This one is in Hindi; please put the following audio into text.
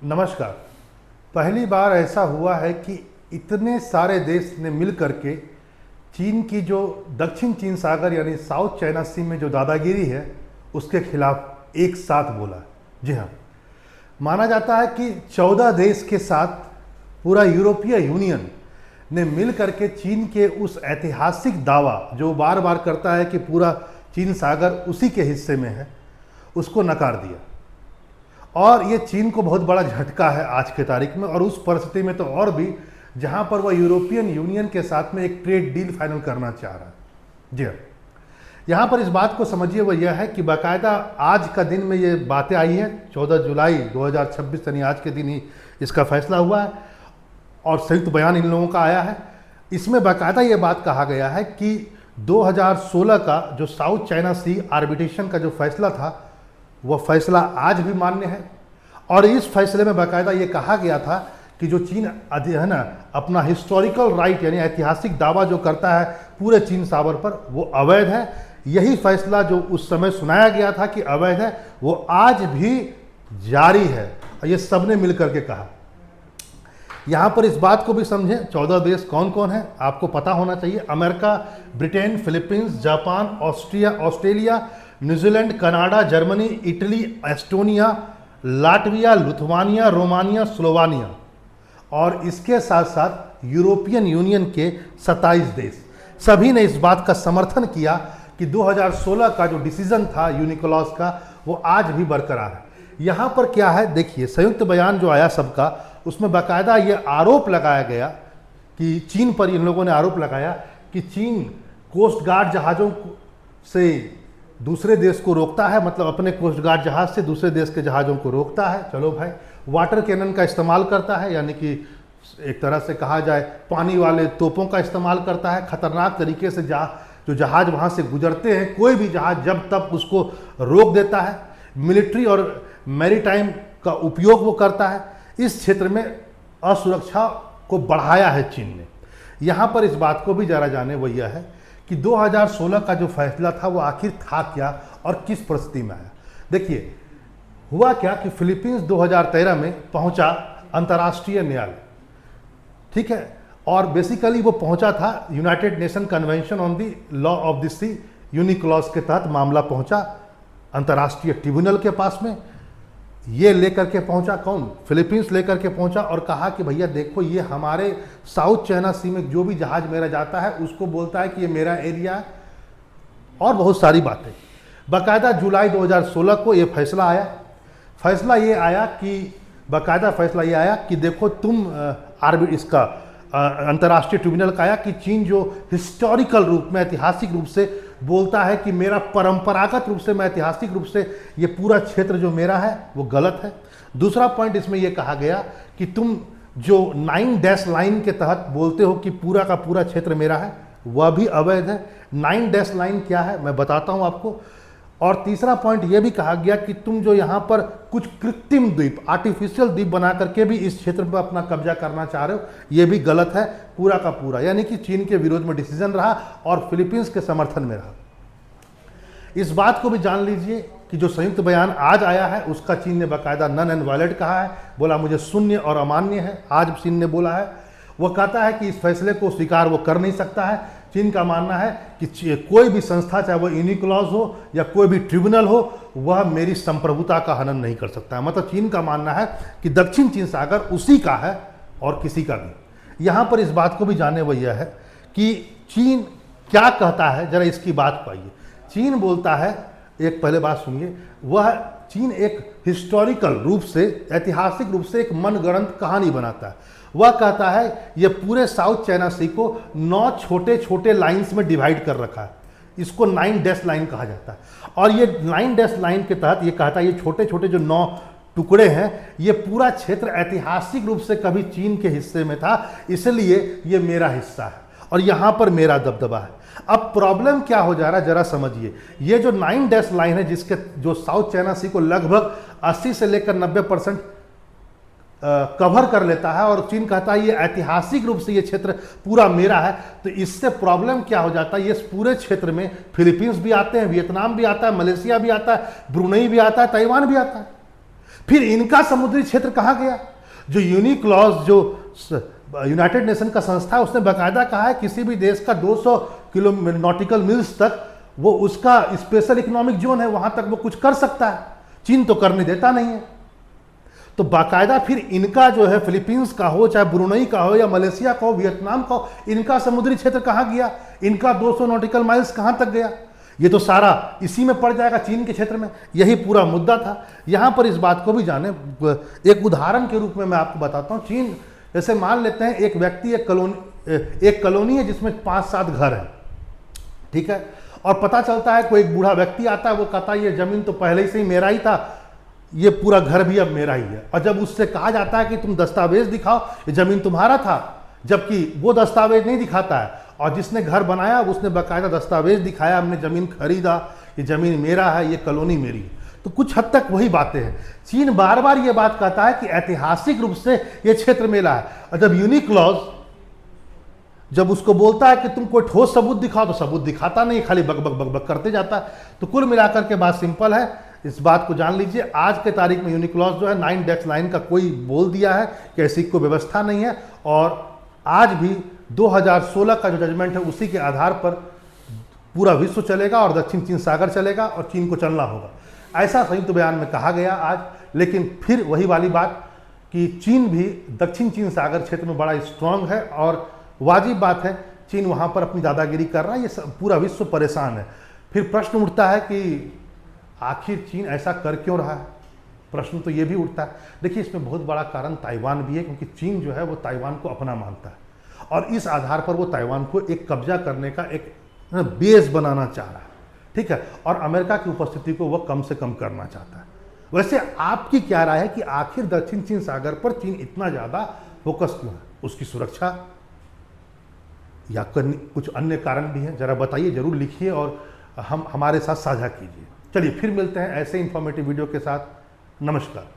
नमस्कार। पहली बार ऐसा हुआ है कि इतने सारे देश ने मिल करके चीन की जो दक्षिण चीन सागर यानी साउथ चाइना सी में जो दादागिरी है उसके खिलाफ एक साथ बोला। जी हाँ, माना जाता है कि 14 देश के साथ पूरा यूरोपीय यूनियन ने मिल करके चीन के उस ऐतिहासिक दावा जो बार बार करता है कि पूरा चीन सागर उसी के हिस्से में है, उसको नकार दिया। और ये चीन को बहुत बड़ा झटका है आज के तारीख में, और उस परिस्थिति में तो और भी जहां पर वह यूरोपियन यूनियन के साथ में एक ट्रेड डील फाइनल करना चाह रहा है। जी हाँ, यहाँ पर इस बात को समझिए वह यह है कि बाकायदा आज का दिन में ये बातें आई है, 14 जुलाई 2026 यानी आज के दिन ही इसका फैसला हुआ है और संयुक्त बयान इन लोगों का आया है। इसमें बाकायदा ये बात कहा गया है कि 2016 का जो साउथ चाइना सी आर्बिट्रेशन का जो फैसला था वह फैसला आज भी मान्य है। और इस फैसले में बाकायदा ये कहा गया था कि जो चीन है ना अपना हिस्टोरिकल राइट यानी ऐतिहासिक दावा जो करता है पूरे चीन सागर पर, वो अवैध है। यही फैसला जो उस समय सुनाया गया था कि अवैध है, वो आज भी जारी है। और ये सबने मिल करके कहा। यहाँ पर इस बात को भी समझें, 14 देश कौन कौन है आपको पता होना चाहिए। America, Britain, Philippines, Japan, Australia, New Zealand, Canada, Germany, Italy, Estonia, Latvia, Lithuania, Romania, Slovenia और इसके साथ साथ यूरोपियन यूनियन के 27 देश, सभी ने इस बात का समर्थन किया कि 2016 का जो डिसीजन था यूनिक्लॉज का वो आज भी बरकरार है। यहाँ पर क्या है देखिए, संयुक्त बयान जो आया सबका, उसमें बाकायदा ये आरोप लगाया गया कि चीन पर इन लोगों ने आरोप लगाया कि चीन कोस्ट गार्ड जहाज़ों से दूसरे देश को रोकता है, मतलब अपने कोस्ट गार्ड जहाज़ से दूसरे देश के जहाज़ों को रोकता है। चलो भाई, वाटर कैनन का इस्तेमाल करता है, यानी कि एक तरह से कहा जाए पानी वाले तोपों का इस्तेमाल करता है। खतरनाक तरीके से जो जहाज़ वहाँ से गुजरते हैं, कोई भी जहाज़ जब तब उसको रोक देता है। मिलिट्री और मैरीटाइम का उपयोग वो करता है। इस क्षेत्र में असुरक्षा को बढ़ाया है चीन ने। यहाँ पर इस बात को भी जरा जाने वो यह है कि 2016 का जो फैसला था वो आखिर था क्या और किस परिस्थिति में आया। देखिए, हुआ क्या कि फिलीपींस 2013 में पहुंचा अंतर्राष्ट्रीय न्यायालय, ठीक है, और बेसिकली वो पहुंचा था United Nation convention on the law of the sea UNCLOS के तहत मामला पहुंचा अंतर्राष्ट्रीय ट्रिब्यूनल के पास में। ये लेकर के पहुंचा कौन? फिलीपींस लेकर के पहुंचा और कहा कि भैया देखो, ये हमारे साउथ चाइना सी में जो भी जहाज मेरा जाता है उसको बोलता है कि ये मेरा एरिया है, और बहुत सारी बातें। बाकायदा जुलाई 2016 को ये फैसला आया। फैसला ये आया कि देखो तुम इसका अंतर्राष्ट्रीय ट्रिब्यूनल का आया कि चीन जो हिस्टोरिकल रूप में ऐतिहासिक रूप से बोलता है कि मेरा परंपरागत रूप से, मैं ऐतिहासिक रूप से ये पूरा क्षेत्र जो मेरा है वो गलत है। दूसरा पॉइंट इसमें यह कहा गया कि तुम जो 9 डैश लाइन के तहत बोलते हो कि पूरा का पूरा क्षेत्र मेरा है, वह भी अवैध है। 9 डैश लाइन क्या है मैं बताता हूं आपको। और तीसरा पॉइंट यह भी कहा गया कि तुम जो यहाँ पर कुछ कृत्रिम द्वीप, आर्टिफिशियल द्वीप बना करके भी इस क्षेत्र पर अपना कब्जा करना चाह रहे हो, यह भी गलत है पूरा का पूरा। यानी कि चीन के विरोध में डिसीजन रहा और फिलीपींस के समर्थन में रहा। इस बात को भी जान लीजिए कि जो संयुक्त बयान आज आया है उसका चीन ने बाकायदा नन एंड वायलेट कहा है, बोला मुझे शून्य और अमान्य है। आज चीन ने बोला है, वह कहता है कि इस फैसले को स्वीकार वो कर नहीं सकता है। चीन का मानना है कि कोई भी संस्था, चाहे वो यूनिक्लॉज हो या कोई भी ट्रिब्यूनल हो, वह मेरी संप्रभुता का हनन नहीं कर सकता है। मतलब चीन का मानना है कि दक्षिण चीन सागर उसी का है और किसी का नहीं। यहाँ पर इस बात को भी जाने वो यह है कि चीन क्या कहता है, जरा इसकी बात पाइए। चीन बोलता है, एक पहले बात सुनिए, वह चीन एक हिस्टोरिकल रूप से, ऐतिहासिक रूप से एक मनगढ़ंत कहानी बनाता है। वह कहता है ये पूरे साउथ चाइना सी को 9 छोटे छोटे लाइंस में डिवाइड कर रखा है। इसको 9 डैश लाइन कहा जाता है। और ये 9 डैश लाइन के तहत ये कहता है ये छोटे छोटे जो 9 टुकड़े हैं, ये पूरा क्षेत्र ऐतिहासिक रूप से कभी चीन के हिस्से में था, इसलिए ये मेरा हिस्सा है और यहाँ पर मेरा दबदबा है। अब प्रॉब्लम क्या हो जा रहा है जरा समझिए। ये जो 9 डैश लाइन है, जिसके जो साउथ चाइना सी को लगभग 80 से लेकर 90% कवर कर लेता है, और चीन कहता है ये ऐतिहासिक रूप से ये क्षेत्र पूरा मेरा है, तो इससे प्रॉब्लम क्या हो जाता है, ये पूरे क्षेत्र में फिलीपींस भी आते हैं, वियतनाम भी आता है, मलेशिया भी आता है, ब्रुनेई भी आता है, ताइवान भी आता है। फिर इनका समुद्री क्षेत्र कहाँ गया? जो यूनिक्लॉज, जो यूनाइटेड नेशन का संस्था है, उसने बाकायदा कहा है किसी भी देश का 200 किलो नॉटिकल मिल्स तक वो उसका स्पेशल इकोनॉमिक जोन है, वहां तक वो कुछ कर सकता है। चीन तो करने देता नहीं है। तो बाकायदा फिर इनका जो है, फिलीपींस का हो, चाहे ब्रुनई का हो, या मलेशिया का हो, वियतनाम का हो, इनका समुद्री क्षेत्र कहाँ गया? इनका 200 नॉटिकल माइल्स कहाँ तक गया? ये तो सारा इसी में पड़ जाएगा, चीन के क्षेत्र में। यही पूरा मुद्दा था। यहाँ पर इस बात को भी जाने, एक उदाहरण के रूप में मैं आपको बताता हूँ। चीन, जैसे मान लेते हैं एक व्यक्ति एक कॉलोनी है जिसमें 5-7 घर हैं, ठीक है, और पता चलता है कोई एक बूढ़ा व्यक्ति आता है, वो कहता है ये जमीन तो पहले से ही मेरा ही था, ये पूरा घर भी अब मेरा ही है। और जब उससे कहा जाता है कि तुम दस्तावेज दिखाओ, ये जमीन तुम्हारा था, जबकि वो दस्तावेज नहीं दिखाता है, और जिसने घर बनाया उसने बाकायदा दस्तावेज दिखाया, हमने जमीन खरीदा, ये जमीन मेरा है, ये कॉलोनी मेरी है। तो कुछ हद तक वही बातें हैं। चीन बार बार ये बात कहता है कि ऐतिहासिक रूप से ये क्षेत्र मेरा है, और जब यूनिक्लॉज जब उसको बोलता है कि तुम कोई ठोस सबूत दिखाओ, तो सबूत दिखाता नहीं, खाली बक बक बक बक करते जाता है। तो कुल मिलाकर के बात सिंपल है, इस बात को जान लीजिए, आज के तारीख में यूनिक्लॉज जो है 9 डेक्स लाइन का कोई बोल दिया है कि ऐसी कोई व्यवस्था नहीं है, और आज भी 2016 का जो जजमेंट है उसी के आधार पर पूरा विश्व चलेगा और दक्षिण चीन सागर चलेगा और चीन को चलना होगा, ऐसा संयुक्त बयान में कहा गया आज। लेकिन फिर वही वाली बात कि चीन भी दक्षिण चीन सागर क्षेत्र में बड़ा स्ट्रांग है, और वाजिब बात है, चीन वहाँ पर अपनी दादागिरी कर रहा है, ये पूरा विश्व परेशान है। फिर प्रश्न उठता है कि आखिर चीन ऐसा कर क्यों रहा है? प्रश्न तो ये भी उठता है। देखिए, इसमें बहुत बड़ा कारण ताइवान भी है, क्योंकि चीन जो है वो ताइवान को अपना मानता है, और इस आधार पर वो ताइवान को एक कब्जा करने का एक बेस बनाना चाह रहा है, ठीक है, और अमेरिका की उपस्थिति को वह कम से कम करना चाहता है। वैसे आपकी क्या राय है कि आखिर दक्षिण चीन सागर पर चीन इतना ज़्यादा फोकस क्यों है? उसकी सुरक्षा या कुछ अन्य कारण भी हैं? जरा बताइए, जरूर लिखिए और हमारे साथ साझा कीजिए। चलिए फिर मिलते हैं ऐसे इंफॉर्मेटिव वीडियो के साथ। नमस्कार।